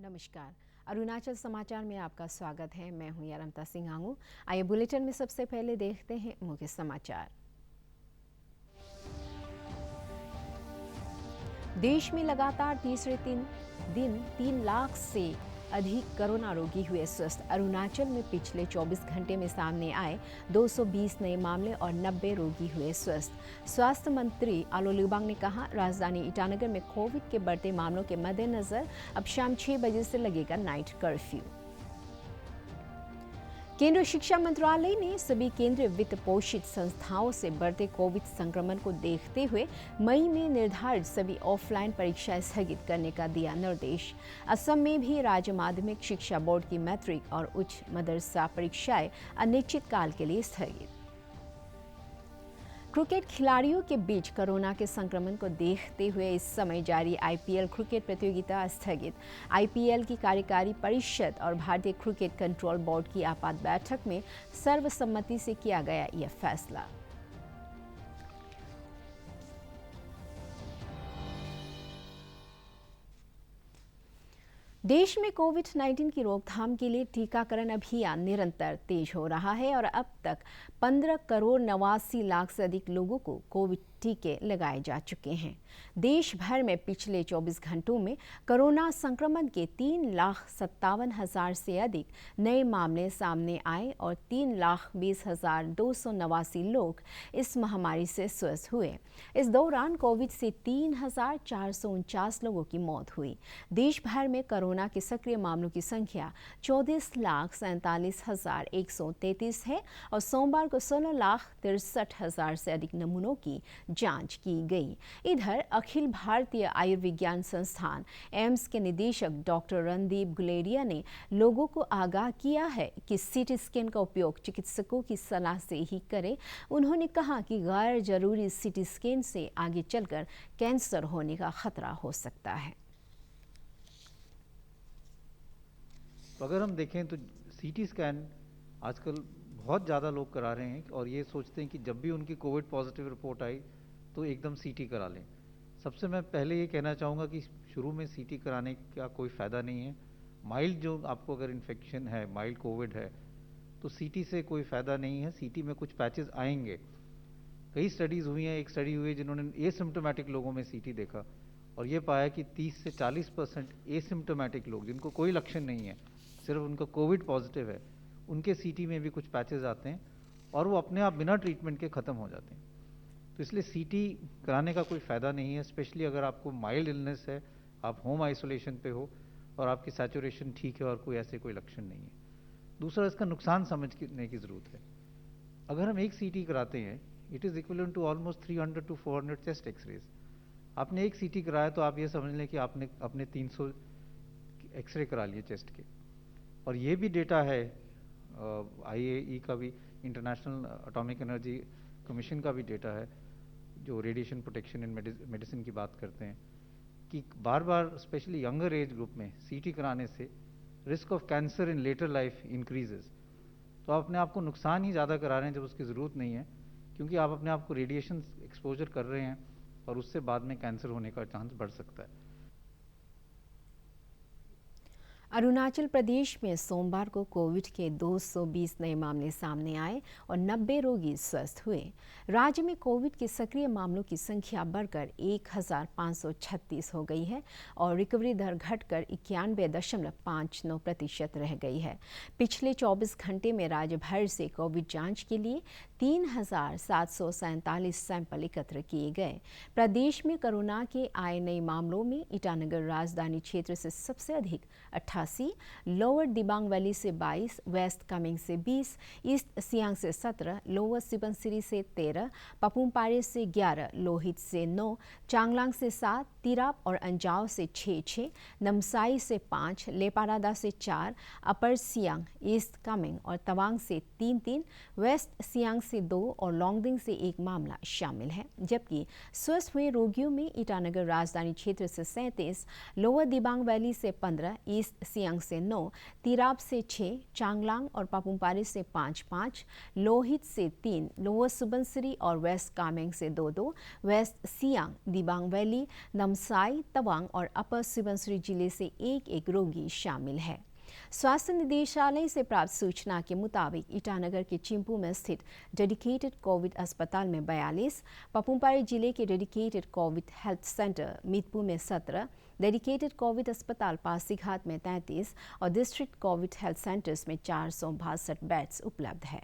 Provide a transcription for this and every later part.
नमस्कार। अरुणाचल समाचार में आपका स्वागत है। मैं हूं यारमता सिंह आंगू। आइए बुलेटिन में सबसे पहले देखते हैं मुख्य समाचार। देश में लगातार तीसरे दिन 3 लाख से अधिक कोरोना रोगी हुए स्वस्थ। अरुणाचल में पिछले 24 घंटे में सामने आए 220 नए मामले और 90 रोगी हुए स्वस्थ। स्वास्थ्य मंत्री आलो लिबांग ने कहा, राजधानी ईटानगर में कोविड के बढ़ते मामलों के मद्देनजर अब शाम 6 बजे से लगेगा नाइट कर्फ्यू। केंद्रीय शिक्षा मंत्रालय ने सभी केंद्रीय वित्त पोषित संस्थाओं से बढ़ते कोविड संक्रमण को देखते हुए मई में निर्धारित सभी ऑफलाइन परीक्षाएं स्थगित करने का दिया निर्देश। असम में भी राज्य माध्यमिक शिक्षा बोर्ड की मैट्रिक और उच्च मदरसा परीक्षाएं अनिश्चित काल के लिए स्थगित। क्रिकेट खिलाड़ियों के बीच कोरोना के संक्रमण को देखते हुए इस समय जारी आईपीएल क्रिकेट प्रतियोगिता स्थगित। आईपीएल की कार्यकारी परिषद और भारतीय क्रिकेट कंट्रोल बोर्ड की आपात बैठक में सर्वसम्मति से किया गया यह फैसला। देश में कोविड-19 की रोकथाम के लिए टीकाकरण अभियान निरंतर तेज हो रहा है और अब तक 15 करोड़ 89 लाख से अधिक लोगों को कोविड टीके लगाए जा चुके हैं। देश भर में पिछले 24 घंटों में कोरोना संक्रमण के 3,57,000 से अधिक नए मामले सामने आए और 3,20,289 लोग इस महामारी से स्वस्थ हुए। इस दौरान कोविड से 3,449 लोगों की मौत हुई। देश भर में कोरोना के सक्रिय मामलों की संख्या 34,47,133 है और सोमवार को 16,63,000 से अधिक नमूनों की जांच की गई। इधर अखिल भारतीय आयुर्विज्ञान संस्थान एम्स के निदेशक डॉक्टर रणदीप गुलेरिया ने लोगों को आगाह किया है कि सीटी स्कैन का उपयोग चिकित्सकों की सलाह से ही करें। उन्होंने कहा कि गैर जरूरी सीटी स्कैन से आगे चलकर कैंसर होने का खतरा हो सकता है। अगर हम देखें तो सीटी स्कैन आजकल बहुत ज़्यादा लोग करा रहे हैं और ये सोचते हैं कि जब भी उनकी कोविड पॉजिटिव रिपोर्ट आई तो एकदम सीटी करा लें। सबसे मैं पहले ये कहना चाहूँगा कि शुरू में सीटी कराने का कोई फ़ायदा नहीं है। माइल्ड जो आपको अगर इन्फेक्शन है, माइल्ड कोविड है, तो सीटी से कोई फ़ायदा नहीं है। सीटी में कुछ पैचेस आएंगे। कई स्टडीज़ हुई हैं। एक स्टडी हुई है जिन्होंने एसिम्प्टोमेटिक लोगों में सीटी देखा और ये पाया कि 30 से 40% एसिम्प्टोमेटिक लोग जिनको कोई लक्षण नहीं है, सिर्फ उनका कोविड पॉजिटिव है, उनके सीटी में भी कुछ पैचेस आते हैं और वो अपने आप बिना ट्रीटमेंट के ख़त्म हो जाते हैं। तो इसलिए सीटी कराने का कोई फ़ायदा नहीं है, स्पेशली अगर आपको माइल्ड इलनेस है, आप होम आइसोलेशन पे हो और आपकी सैचुरेशन ठीक है और कोई ऐसे कोई लक्षण नहीं है। दूसरा, इसका नुकसान समझने की ज़रूरत है। अगर हम एक सीटी कराते हैं, it is equivalent to almost 300 to 400 chest X rays. आपने एक सीटी कराया तो आप ये समझ लें कि आपने अपने 300 एक्सरे करा लिए चेस्ट के। और ये भी डेटा है, IAEA का भी, इंटरनेशनल एटॉमिक एनर्जी कमीशन का भी डेटा है, जो रेडिएशन प्रोटेक्शन इन मेडिसिन की बात करते हैं, कि बार बार स्पेशली यंगर एज ग्रुप में सीटी कराने से risk of cancer in later life increases. तो आप अपने आप को नुकसान ही ज़्यादा करा रहे हैं जब उसकी ज़रूरत नहीं है, क्योंकि आप अपने आप को रेडिएशन एक्सपोजर कर रहे हैं और उससे बाद में कैंसर होने का चांस बढ़ सकता है। अरुणाचल प्रदेश में सोमवार को कोविड के 220 नए मामले सामने आए और 90 रोगी स्वस्थ हुए। राज्य में कोविड के सक्रिय मामलों की संख्या बढ़कर 1,536 हो गई है और रिकवरी दर घटकर 91.59% रह गई है। पिछले 24 घंटे में राज्य भर से कोविड जांच के लिए 3,747 सैंपल एकत्र किए गए। प्रदेश में कोरोना के आए नए मामलों में ईटानगर राजधानी क्षेत्र से सबसे अधिक 88, लोअर दिबांग वैली से 22, वेस्ट कामेंग से 20, ईस्ट सियांग से 17, लोअर सुबनसिरी से 13, पापुमपारे से 11, लोहित से 9, चांगलांग से 7, तिराप और अंजाव से 6, नमसाई से 5, लेपारादा से 4, अपर सियांग, ईस्ट कामेंग और तवांग से 3, वेस्ट सियांग से 2 और लोंगडिंग से 1 मामला शामिल है। जबकि स्वस्थ हुए रोगियों में ईटानगर राजधानी क्षेत्र से 37, लोअर दिबांग वैली से 15, ईस्ट सियांग से 9, तिराप से 6, चांगलांग और पापुमपारे से 5-5, लोहित से 3, लोअर सुबनसिरी और वेस्ट कामेंग से 2-2, वेस्ट सियांग, दिबांग वैली, नामसाई, तवांग और अपर सुबनसिरी जिले से 1-1 रोगी शामिल है। स्वास्थ्य निदेशालय से प्राप्त सूचना के मुताबिक ईटानगर के चिंपू में स्थित डेडिकेटेड कोविड अस्पताल में 42, पापुमपारे जिले के dedicated Covid health centre Mitpur में 17, डेडिकेटेड कोविड अस्पताल पासीघाट में 33 और डिस्ट्रिक्ट कोविड हेल्थ सेंटर्स में 462 बेड्स उपलब्ध है।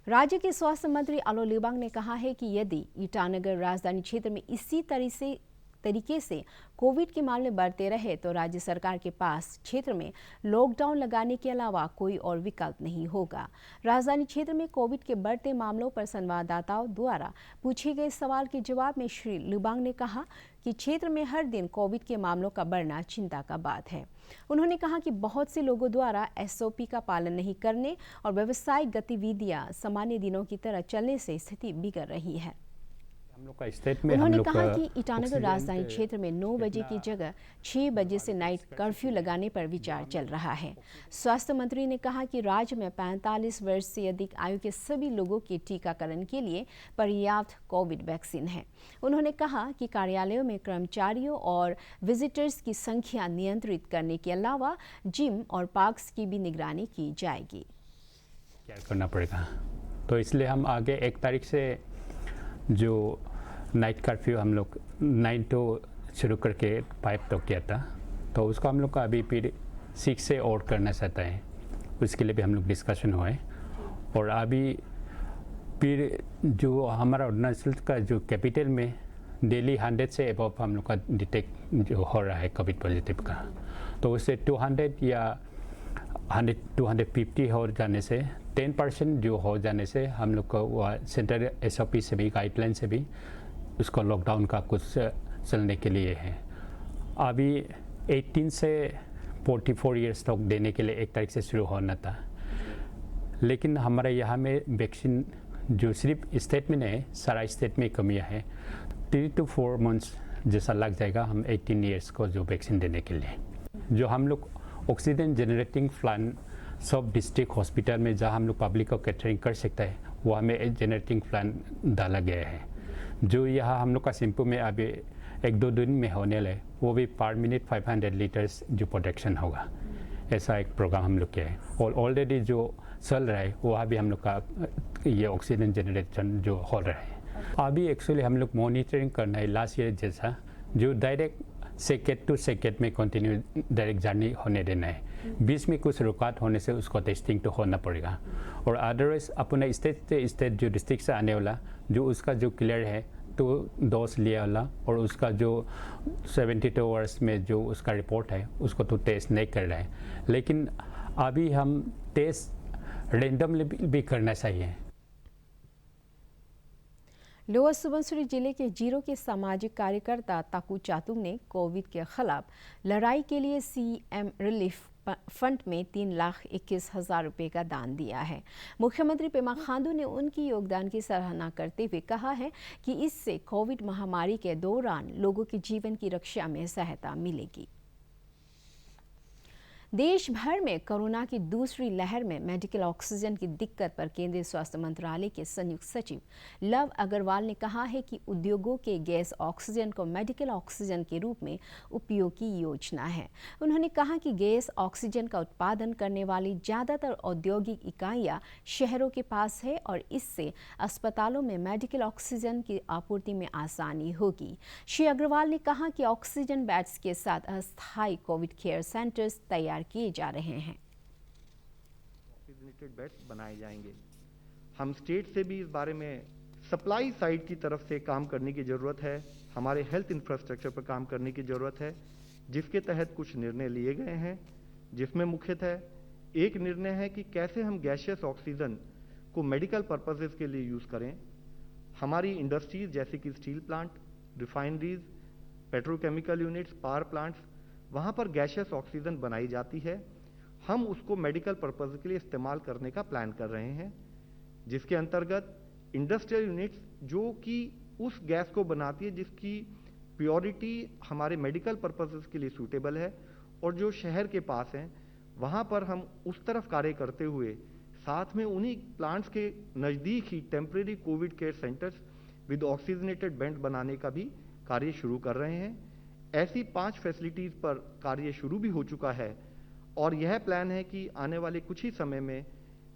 राज्य के स्वास्थ्य मंत्री आलो लिबांग ने कहा है कि यदि ईटानगर राजधानी क्षेत्र में इसी तरीके से कोविड के मामले बढ़ते रहे तो राज्य सरकार के पास क्षेत्र में लॉकडाउन लगाने के अलावा कोई और विकल्प नहीं होगा। राजधानी क्षेत्र में कोविड के बढ़ते मामलों पर संवाददाताओं द्वारा पूछे गए सवाल के जवाब में श्री लिबांग ने कहा कि क्षेत्र में हर दिन कोविड के मामलों का बढ़ना चिंता का बात है। उन्होंने कहा कि बहुत से लोगों द्वारा एसओपी का पालन नहीं करने और व्यावसायिक गतिविधियां सामान्य दिनों की तरह चलने से स्थिति बिगड़ रही है। उन्होंने कहा कि ईटानगर राजधानी क्षेत्र में 9 बजे की जगह 6 बजे से नाइट कर्फ्यू लगाने पर विचार चल रहा है। स्वास्थ्य मंत्री ने कहा कि राज्य में 45 वर्ष से अधिक आयु के सभी लोगों के टीकाकरण के लिए पर्याप्त कोविड वैक्सीन है। उन्होंने कहा कि कार्यालयों में कर्मचारियों और विजिटर्स की संख्या नियंत्रित करने के अलावा जिम और पार्क्स की भी निगरानी की जाएगी। क्या करना पड़ेगा, तो इसलिए हम आगे 1 तारीख से जो नाइट कर्फ्यू हम लोग 9 to शुरू करके 5 तक किया था, तो उसको हम लोग का अभी फिर 6 से और करना चाहता है। उसके लिए भी हम लोग डिस्कशन हुआ है। और अभी फिर जो हमारा अरुणाचल का जो कैपिटल में डेली 100 से एबव हम लोग का डिटेक्ट जो हो रहा है कोविड पॉजिटिव का, तो उससे 200 या 250 हो जाने से 10% जो हो जाने से हम लोग को वह सेंटर एसओपी से भी गाइडलाइन से भी उसको लॉकडाउन का कुछ चलने के लिए है। अभी 18 से 44 ईयर्स तक देने के लिए 1 तारीख से शुरू होना था, लेकिन हमारे यहाँ में वैक्सीन जो सिर्फ स्टेट में नहीं, सारा स्टेट में कमियाँ है। 3 to 4 months जैसा लग जाएगा हम 18 ईयर्स को जो वैक्सीन देने के लिए। जो हम लोग ऑक्सीजन जनरेटिंग प्लान सब डिस्ट्रिक्ट हॉस्पिटल में जहाँ हम लोग पब्लिक को कैटरिंग कर सकता है, वो हमें जनरेटिंग प्लान डाला गया है। जो यहाँ हम लोग का सिंपू में अभी 1-2 दिन में होने लगे, वो भी पर मिनट 500 लीटर्स जो प्रोडक्शन होगा, ऐसा एक प्रोग्राम हम लोग किया है। और ऑलरेडी जो चल रहा है वहाँ भी हम लोग का ये ऑक्सीजन जनरेशन जो हो रहा है। अभी एक्चुअली हम लोग मॉनिटरिंग करना है लास्ट ईयर जैसा, जो डायरेक्ट सेकेंड टू सेकेंड में कंटिन्यू डायरेक्ट जर्नी होने देना है। बीच में कुछ रुकावट होने से उसको टेस्टिंग तो होना पड़ेगा। और अदरवाइज अपना स्टेट से स्टेट जो डिस्ट्रिक्ट से आने वाला जो उसका जो क्लियर है तो डोज लिया वाला और उसका जो 72 आवर्स में जो उसका रिपोर्ट है उसको तो टेस्ट नहीं कर रहा है, लेकिन अभी हम टेस्ट रेंडमली भी करना चाहिए। लोअर सुबनसिरी जिले के जीरो के सामाजिक कार्यकर्ता ताकू चातुंग ने कोविड के खिलाफ लड़ाई के लिए सीएम रिलीफ फंड में 3,21,000 रुपये का दान दिया है। मुख्यमंत्री पेमा खांडू ने उनकी योगदान की सराहना करते हुए कहा है कि इससे कोविड महामारी के दौरान लोगों के जीवन की रक्षा में सहायता मिलेगी। देश भर में कोरोना की दूसरी लहर में मेडिकल ऑक्सीजन की दिक्कत पर केंद्रीय स्वास्थ्य मंत्रालय के संयुक्त सचिव लव अग्रवाल ने कहा है कि उद्योगों के गैस ऑक्सीजन को मेडिकल ऑक्सीजन के रूप में उपयोग की योजना है। उन्होंने कहा कि गैस ऑक्सीजन का उत्पादन करने वाली ज़्यादातर औद्योगिक इकाइयां शहरों के पास है और इससे अस्पतालों में मेडिकल ऑक्सीजन की आपूर्ति में आसानी होगी। श्री अग्रवाल ने कहा कि ऑक्सीजन बेड्स के साथ अस्थायी कोविड केयर सेंटर्स तैयार किए जा रहे हैं। ऑक्सीजनेटेड बेड्स बनाए जाएंगे। हम स्टेट से भी इस बारे में सप्लाई साइड की तरफ से काम करने की जरूरत है, हमारे हेल्थ इंफ्रास्ट्रक्चर पर काम करने की जरूरत है, जिसके तहत कुछ निर्णय लिए गए हैं, जिसमें मुख्यतः एक निर्णय है कि कैसे हम गैसियस ऑक्सीजन को मेडिकल पर्पसेस के लिए यूज करें। हमारी इंडस्ट्रीज जैसे कि steel plant, refineries, petrochemical units, power plants, वहाँ पर गैसियस ऑक्सीजन बनाई जाती है, हम उसको मेडिकल पर्पज के लिए इस्तेमाल करने का प्लान कर रहे हैं, जिसके अंतर्गत इंडस्ट्रियल यूनिट्स जो कि उस गैस को बनाती है जिसकी प्योरिटी हमारे मेडिकल पर्पसेस के लिए सूटेबल है, और जो शहर के पास हैं वहाँ पर हम उस तरफ कार्य करते हुए साथ में उन्हीं प्लांट्स के नज़दीक ही temporary COVID care centres with oxygenated bed बनाने का भी कार्य शुरू कर रहे हैं। ऐसी 5 फैसिलिटीज़ पर कार्य शुरू भी हो चुका है और यह प्लान है कि आने वाले कुछ ही समय में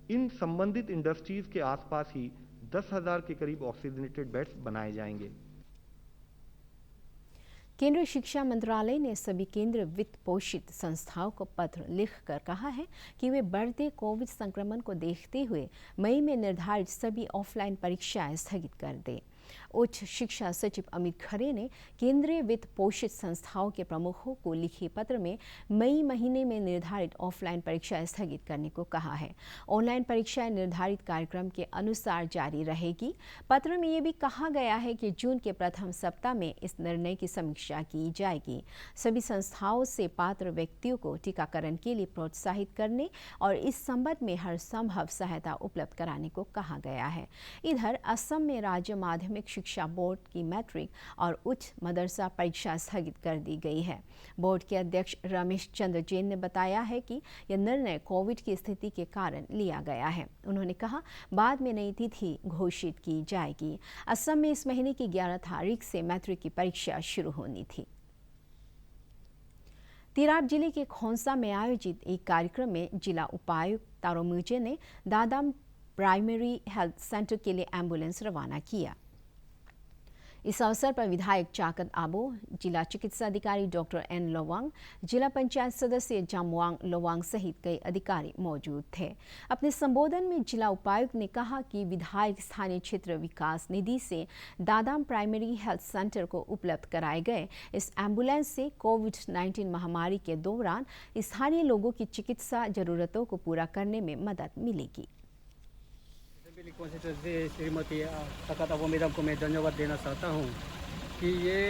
इन संबंधित इंडस्ट्रीज़ के आसपास ही 10,000 के करीब ऑक्सीजनेटेड बेड्स बनाए जाएंगे। केंद्रीय शिक्षा मंत्रालय ने सभी केंद्र वित्त पोषित संस्थाओं को पत्र लिखकर कहा है कि वे बढ़ते कोविड संक्रमण को देखते हुए मई में निर्धारित सभी ऑफलाइन परीक्षाएं स्थगित कर दें। उच्च शिक्षा सचिव अमित खरे ने केंद्रीय वित्त पोषित संस्थाओं के प्रमुखों को लिखे पत्र में मई महीने में निर्धारित ऑफलाइन परीक्षाएं स्थगित करने को कहा है। ऑनलाइन परीक्षाएं निर्धारित कार्यक्रम के अनुसार जारी रहेगी। पत्र में यह भी कहा गया है कि जून के प्रथम सप्ताह में इस निर्णय की समीक्षा की जाएगी। सभी संस्थाओं से पात्र व्यक्तियों को टीकाकरण के लिए प्रोत्साहित करने और इस संबंध में हर संभव सहायता उपलब्ध कराने को कहा गया है। इधर असम में राज्य माध्यमिक शिक्षा बोर्ड की मैट्रिक और उच्च मदरसा परीक्षा स्थगित कर दी गई है। बोर्ड के अध्यक्ष रमेश चंद्र जैन ने बताया है कि यह निर्णय कोविड की स्थिति के कारण लिया गया है। उन्होंने कहा बाद में नई तिथि घोषित की जाएगी। असम में इस महीने की 11 तारीख से मैट्रिक की परीक्षा शुरू होनी थी। तिराप जिले के खोंसा में आयोजित एक कार्यक्रम में जिला उपायुक्त तारो मुजे ने दादाम प्राइमरी हेल्थ सेंटर के लिए एम्बुलेंस रवाना किया। इस अवसर पर विधायक चाकत आबो, जिला चिकित्सा अधिकारी डॉक्टर एन लोवांग, जिला पंचायत सदस्य जामवांग लोवांग सहित कई अधिकारी मौजूद थे। अपने संबोधन में जिला उपायुक्त ने कहा कि विधायक स्थानीय क्षेत्र विकास निधि से दादाम प्राइमरी हेल्थ सेंटर को उपलब्ध कराए गए इस एम्बुलेंस से कोविड-19 महामारी के दौरान स्थानीय लोगों की चिकित्सा जरूरतों को पूरा करने में मदद मिलेगी। श्रीमती चाकत आबो मैडम को मैं धन्यवाद देना चाहता हूँ कि ये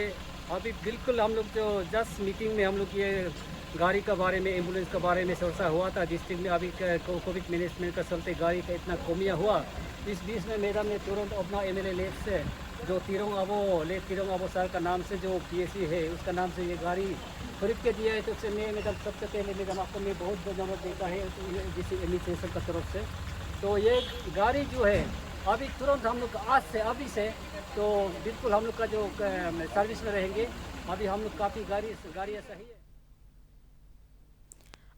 अभी बिल्कुल हम लोग जो जस्ट मीटिंग में हम लोग ये गाड़ी का बारे में, एम्बुलेंस का बारे में चर्चा हुआ था डिस्ट्रिक्ट में। अभी कोविड मैनेजमेंट का चलते गाड़ी का इतना कमियाँ हुआ। इस बीच में मैडम ने तुरंत अपना एमएलए लेब से जो तिरोंग आबो सर का नाम से जो पीएससी है उसका नाम से ये गाड़ी खरीद के दिया है। तो उससे मैं मैडम सबसे पहले मैडम आपको मैं बहुत धन्यवाद देता है जिस एडमिनिस्ट्रेशन का तरफ से। तो ये गाड़ी जो है अभी तुरंत हम लोग आज से अभी से तो बिल्कुल हम लोग का जो सर्विस में रहेंगे। अभी हम लोग काफ़ी गाड़ियाँ सही है।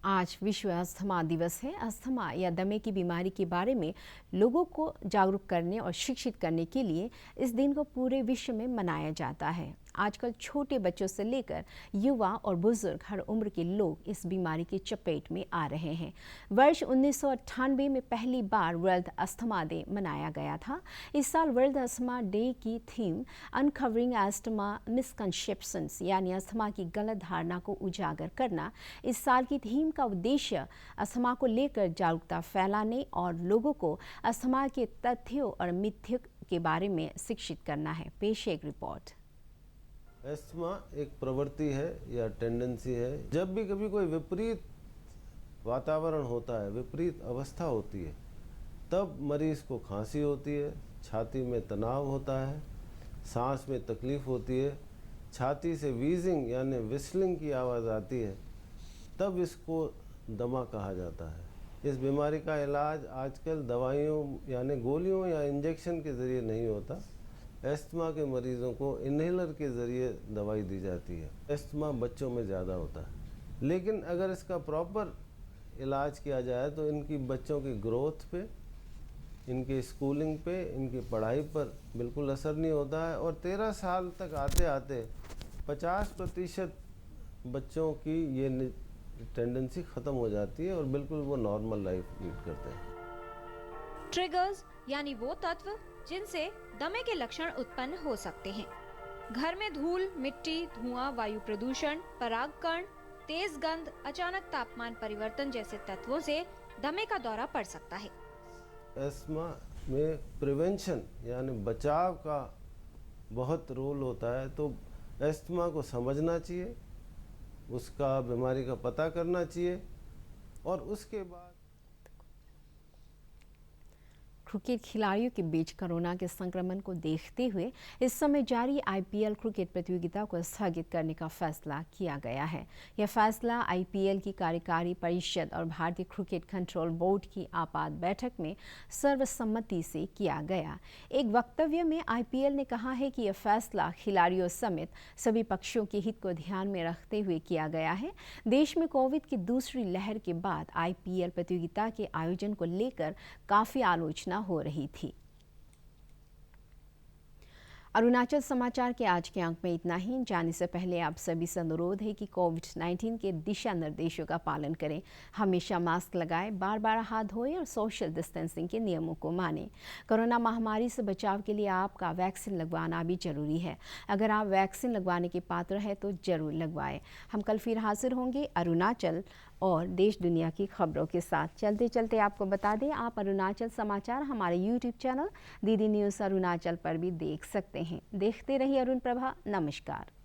आज विश्व अस्थमा दिवस है। अस्थमा या दमे की बीमारी के बारे में लोगों को जागरूक करने और शिक्षित करने के लिए इस दिन को पूरे विश्व में मनाया जाता है। आजकल छोटे बच्चों से लेकर युवा और बुजुर्ग हर उम्र के लोग इस बीमारी की चपेट में आ रहे हैं। वर्ष 1998 में पहली बार वर्ल्ड अस्थमा डे मनाया गया था। इस साल वर्ल्ड अस्थमा डे की थीम अनकवरिंग अस्थमा मिसकंसेप्शंस यानी अस्थमा की गलत धारणा को उजागर करना। इस साल की थीम का उद्देश्य अस्थमा को लेकर जागरूकता फैलाने और लोगों को अस्थमा के तथ्यों और मिथ्यों के बारे में शिक्षित करना है। पेश एक रिपोर्ट। अस्थमा एक प्रवृत्ति है या टेंडेंसी है। जब भी कभी कोई विपरीत वातावरण होता है, विपरीत अवस्था होती है, तब मरीज को खांसी होती है, छाती में तनाव होता है, सांस में तकलीफ होती है, छाती से वीजिंग यानी विस्लिंग की आवाज़ आती है, तब इसको दमा कहा जाता है। इस बीमारी का इलाज आजकल दवाइयों यानी गोलियों या इंजेक्शन के ज़रिए नहीं होता। अस्थमा के मरीज़ों को इन्हेलर के ज़रिए दवाई दी जाती है। अस्थमा बच्चों में ज़्यादा होता है, लेकिन अगर इसका प्रॉपर इलाज किया जाए तो इनकी बच्चों की ग्रोथ पे, इनके स्कूलिंग पे, इनकी पढ़ाई पर बिल्कुल असर नहीं होता है। और 13 साल तक आते आते 50% बच्चों की ये टेंडेंसी ख़त्म हो जाती है और बिल्कुल वो नॉर्मल लाइफ लीड करते हैं। ट्रिगर्स यानी वो तत्व जिनसे दमे के लक्षण उत्पन्न हो सकते हैं। घर में धूल, मिट्टी, धुआं, वायु प्रदूषण, परागकण, तेज गंध, अचानक तापमान परिवर्तन जैसे तत्वों से दमे का दौरा पड़ सकता है। अस्थमा में प्रिवेंशन यानी बचाव का बहुत रोल होता है। तो अस्थमा को समझना चाहिए, उसका बीमारी का पता करना चाहिए और उसके बाद क्रिकेट खिलाड़ियों के बीच कोरोना के संक्रमण को देखते हुए इस समय जारी IPL क्रिकेट प्रतियोगिता को स्थगित करने का फैसला किया गया है। यह फैसला IPL की कार्यकारी परिषद और भारतीय क्रिकेट कंट्रोल बोर्ड की आपात बैठक में सर्वसम्मति से किया गया। एक वक्तव्य में IPL ने कहा है कि यह फैसला खिलाड़ियों समेत सभी पक्षों के हित को ध्यान में रखते हुए किया गया है। देश में कोविड की दूसरी लहर के बाद IPL प्रतियोगिता के आयोजन को लेकर काफी आलोचना हो रही थी। अरुणाचल समाचार के आज के अंक में इतना ही। जाने से पहले आप सभी से अनुरोध है कि कोविड-19 के दिशा निर्देशों का पालन करें, हमेशा मास्क लगाएं, बार बार हाथ धोएं और सोशल डिस्टेंसिंग के नियमों को मानें। कोरोना महामारी से बचाव के लिए आपका वैक्सीन लगवाना भी जरूरी है। अगर आप वैक्सीन लगवाने के पात्र हैं तो जरूर लगवाएं। हम कल फिर हाजिर होंगे अरुणाचल और देश दुनिया की खबरों के साथ। चलते चलते आपको बता दें, आप अरुणाचल समाचार हमारे YouTube channel DD news Arunachal पर भी देख सकते हैं। देखते रहिए अरुण प्रभा। नमस्कार।